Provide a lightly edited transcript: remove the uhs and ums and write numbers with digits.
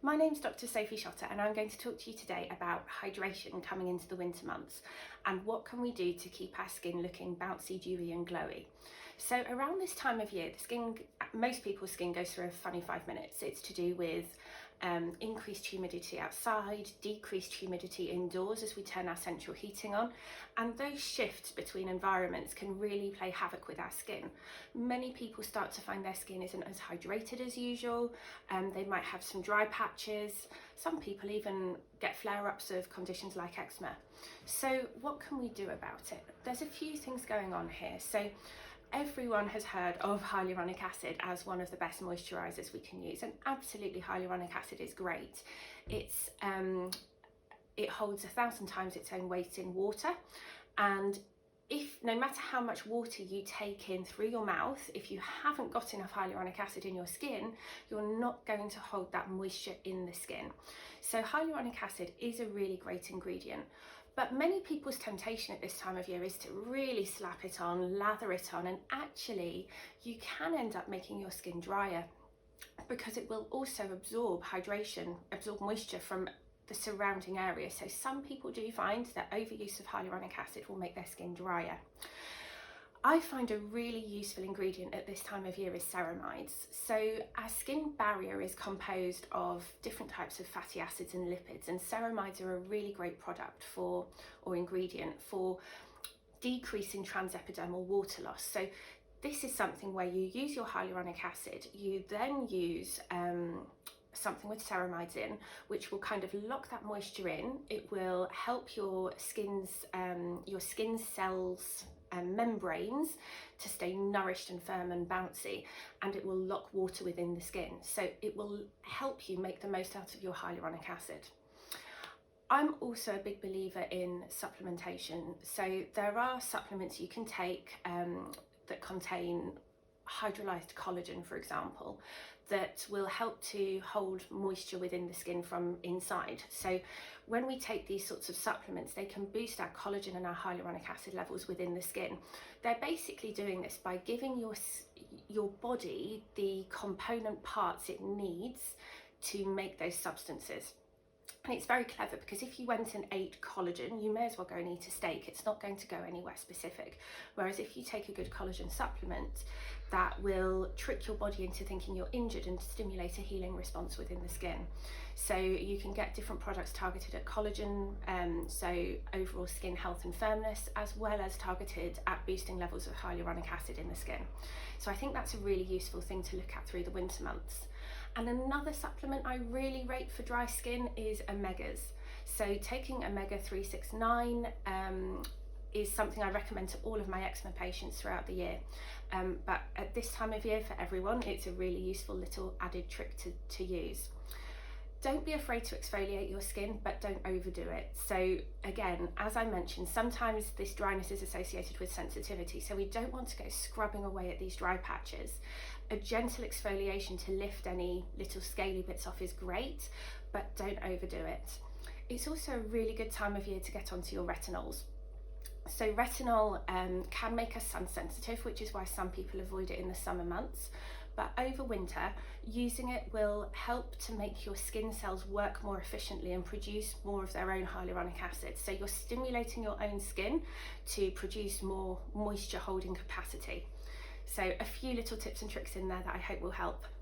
My name's Dr. Sophie Shotter and I'm going to talk to you today about hydration coming into the winter months and what can we do to keep our skin looking bouncy, dewy and glowy. So around this time of year, most people's skin goes through a funny 5 minutes. It's to do with increased humidity outside, decreased humidity indoors as we turn our central heating on, and those shifts between environments can really play havoc with our skin. Many people start to find their skin isn't as hydrated as usual, they might have some dry patches, some people even get flare-ups of conditions like eczema. So what can we do about it? There's a few things going on here. So everyone has heard of hyaluronic acid as one of the best moisturizers we can use, and absolutely hyaluronic acid is great. It holds 1,000 times its own weight in water, and no matter how much water you take in through your mouth, if you haven't got enough hyaluronic acid in your skin, you're not going to hold that moisture in the skin. So hyaluronic acid is a really great ingredient. But many people's temptation at this time of year is to really slap it on, lather it on, and actually you can end up making your skin drier because it will also absorb moisture from the surrounding area. So some people do find that overuse of hyaluronic acid will make their skin drier. I find a really useful ingredient at this time of year is ceramides. So our skin barrier is composed of different types of fatty acids and lipids, and ceramides are a really great product or ingredient for decreasing transepidermal water loss. So this is something where you use your hyaluronic acid, you then use something with ceramides in, which will kind of lock that moisture in. It will help your skin cells and membranes to stay nourished and firm and bouncy, and it will lock water within the skin. So it will help you make the most out of your hyaluronic acid. I'm also a big believer in supplementation. So there are supplements you can take that contain hydrolyzed collagen, for example, that will help to hold moisture within the skin from inside. So when we take these sorts of supplements, they can boost our collagen and our hyaluronic acid levels within the skin. They're basically doing this by giving your body the component parts it needs to make those substances. And it's very clever because if you went and ate collagen, you may as well go and eat a steak. It's not going to go anywhere specific. Whereas if you take a good collagen supplement, that will trick your body into thinking you're injured and stimulate a healing response within the skin. So you can get different products targeted at collagen, so overall skin health and firmness, as well as targeted at boosting levels of hyaluronic acid in the skin. So I think that's a really useful thing to look at through the winter months. And another supplement I really rate for dry skin is omegas. So taking omega 369 is something I recommend to all of my eczema patients throughout the year. But at this time of year for everyone, it's a really useful little added trick to use. Don't be afraid to exfoliate your skin, but don't overdo it. So again, as I mentioned, sometimes this dryness is associated with sensitivity, so we don't want to go scrubbing away at these dry patches. A gentle exfoliation to lift any little scaly bits off is great, but don't overdo it. It's also a really good time of year to get onto your retinols. So retinol can make us sun sensitive, which is why some people avoid it in the summer months. But over winter, using it will help to make your skin cells work more efficiently and produce more of their own hyaluronic acid. So you're stimulating your own skin to produce more moisture holding capacity. So a few little tips and tricks in there that I hope will help.